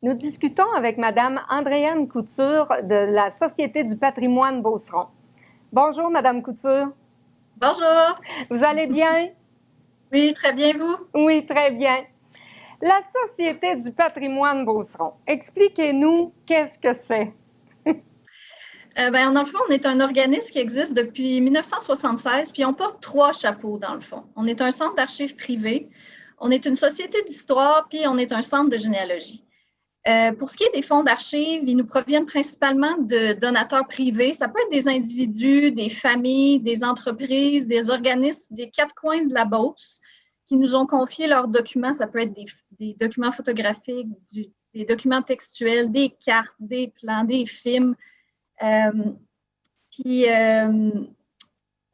Nous discutons avec Madame Andréane Couture de la Société du patrimoine Beauceron. Bonjour, Madame Couture. Bonjour. Vous allez bien? Oui, très bien, vous? Oui, très bien. La Société du patrimoine Beauceron, expliquez-nous qu'est-ce que c'est? Dans le fond, on est un organisme qui existe depuis 1976, puis on porte trois chapeaux, dans le fond. On est un centre d'archives privé, on est une société d'histoire, puis on est un centre de généalogie. Pour ce qui est des fonds d'archives, ils nous proviennent principalement de donateurs privés. Ça peut être des individus, des familles, des entreprises, des organismes des quatre coins de la Beauce qui nous ont confié leurs documents. Ça peut être des documents photographiques, des documents textuels, des cartes, des plans, des films. Euh, puis,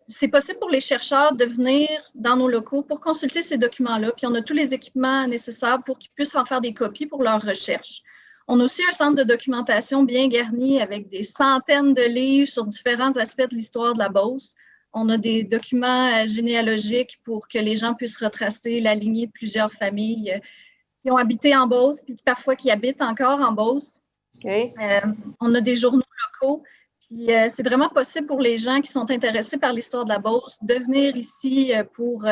c'est possible pour les chercheurs de venir dans nos locaux pour consulter ces documents-là. Puis on a tous les équipements nécessaires pour qu'ils puissent en faire des copies pour leurs recherches. On a aussi un centre de documentation bien garni avec des centaines de livres sur différents aspects de l'histoire de la Beauce. On a des documents généalogiques pour que les gens puissent retracer la lignée de plusieurs familles qui ont habité en Beauce, puis parfois qui habitent encore en Beauce. Okay. On a des journaux locaux. Puis c'est vraiment possible pour les gens qui sont intéressés par l'histoire de la Beauce de venir ici pour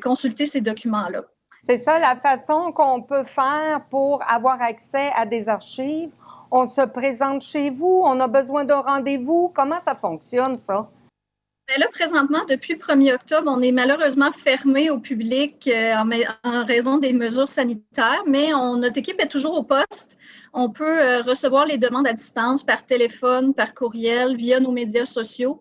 consulter ces documents-là. C'est ça la façon qu'on peut faire pour avoir accès à des archives. On se présente chez vous, on a besoin d'un rendez-vous. Comment ça fonctionne, ça? Mais là, présentement, depuis le 1er octobre, on est malheureusement fermé au public en raison des mesures sanitaires, mais notre équipe est toujours au poste. On peut recevoir les demandes à distance par téléphone, par courriel, via nos médias sociaux,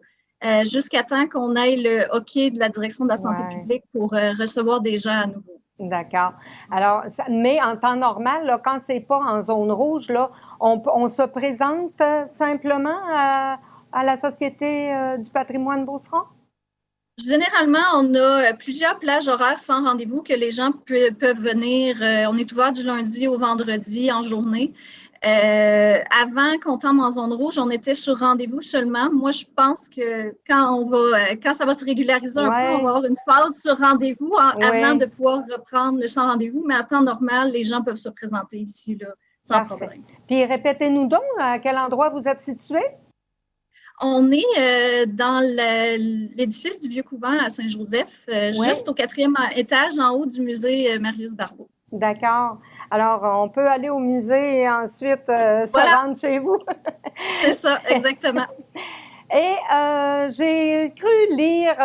jusqu'à temps qu'on ait le OK de la direction de la santé publique pour recevoir des gens à nouveau. D'accord. Alors, mais en temps normal, là, quand c'est pas en zone rouge, là, on se présente simplement à la Société du patrimoine Beauceron? Généralement, on a plusieurs plages horaires sans rendez-vous que les gens peuvent venir. On est ouvert du lundi au vendredi en journée. Avant qu'on tombe en zone rouge, on était sur rendez-vous seulement. Moi, je pense que quand ça va se régulariser un peu, on va avoir une phase sur rendez-vous avant de pouvoir reprendre le sans rendez-vous. Mais à temps normal, les gens peuvent se présenter ici là, sans problème. Puis répétez-nous donc à quel endroit vous êtes situé? On est dans l'édifice du Vieux-Couvent à Saint-Joseph, juste au 4e étage en haut du musée Marius Barbeau. D'accord. Alors, on peut aller au musée et ensuite se rendre chez vous. C'est ça, exactement. Et j'ai cru lire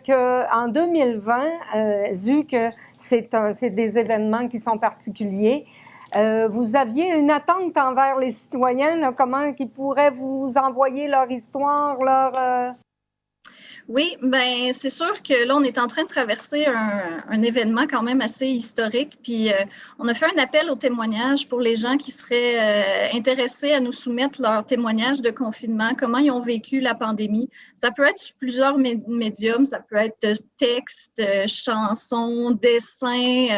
qu'en 2020, vu que c'est des événements qui sont particuliers, vous aviez une attente envers les citoyens, là, comment ils pourraient vous envoyer leur histoire, Oui, ben c'est sûr que là, on est en train de traverser un événement quand même assez historique. Puis, on a fait un appel au témoignage pour les gens qui seraient intéressés à nous soumettre leur témoignage de confinement, comment ils ont vécu la pandémie. Ça peut être sur plusieurs médiums, ça peut être texte, chansons, dessins.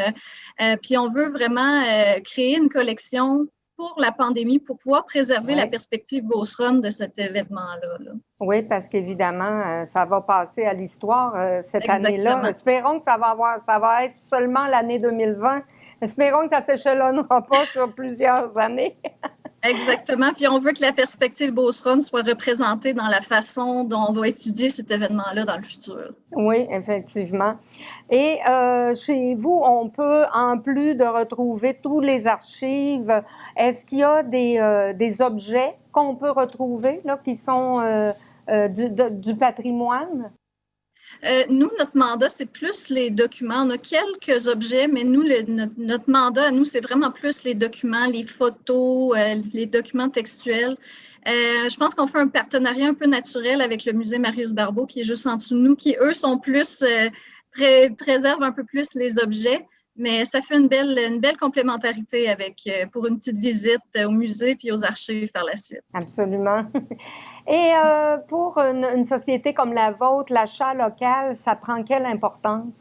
Puis, on veut vraiment créer une collection pour la pandémie, pour pouvoir préserver la perspective beauceronne de cet événement-là. Là. Oui, parce qu'évidemment, ça va passer à l'histoire cette année-là. Espérons que ça va être seulement l'année 2020. Espérons que ça ne s'échelonnera pas sur plusieurs années. Exactement. Puis on veut que la perspective beauceronne soit représentée dans la façon dont on va étudier cet événement-là dans le futur. Oui, effectivement. Et chez vous, on peut, en plus de retrouver tous les archives, est-ce qu'il y a des objets qu'on peut retrouver là, qui sont du patrimoine? Nous, notre mandat, c'est plus les documents. On a quelques objets, mais nous, notre mandat, nous, c'est vraiment plus les documents, les photos, les documents textuels. Je pense qu'on fait un partenariat un peu naturel avec le musée Marius Barbeau, qui est juste en dessous de nous, qui, eux, sont plus préservent un peu plus les objets. Mais ça fait une belle complémentarité pour une petite visite au musée puis aux archives par la suite. Absolument. Et pour une société comme la vôtre, l'achat local, ça prend quelle importance?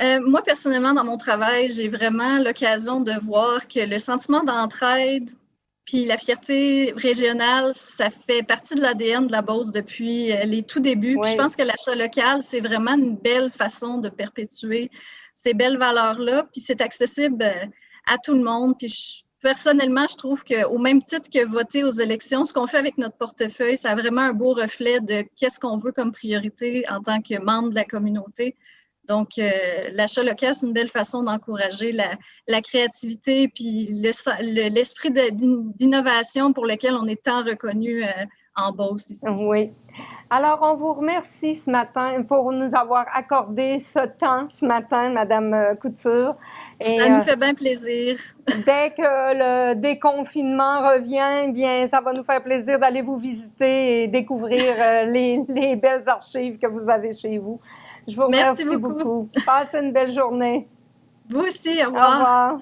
Moi, personnellement, dans mon travail, j'ai vraiment l'occasion de voir que le sentiment d'entraide puis la fierté régionale, ça fait partie de l'ADN de la Beauce depuis les tout débuts. Puis je pense que l'achat local, c'est vraiment une belle façon de perpétuer ces belles valeurs-là. Puis c'est accessible à tout le monde. Puis personnellement, je trouve qu'au même titre que voter aux élections, ce qu'on fait avec notre portefeuille, ça a vraiment un beau reflet de qu'est-ce qu'on veut comme priorité en tant que membre de la communauté. Donc, l'achat local, c'est une belle façon d'encourager la créativité puis l'esprit d'innovation pour lequel on est tant reconnu en Beauce ici. Oui. Alors, on vous remercie ce matin pour nous avoir accordé ce temps ce matin, Madame Couture. Et, ça nous fait bien plaisir. Dès que le déconfinement revient, bien, ça va nous faire plaisir d'aller vous visiter et découvrir les belles archives que vous avez chez vous. Je vous remercie beaucoup. Passez une belle journée. Vous aussi, au revoir. Au revoir.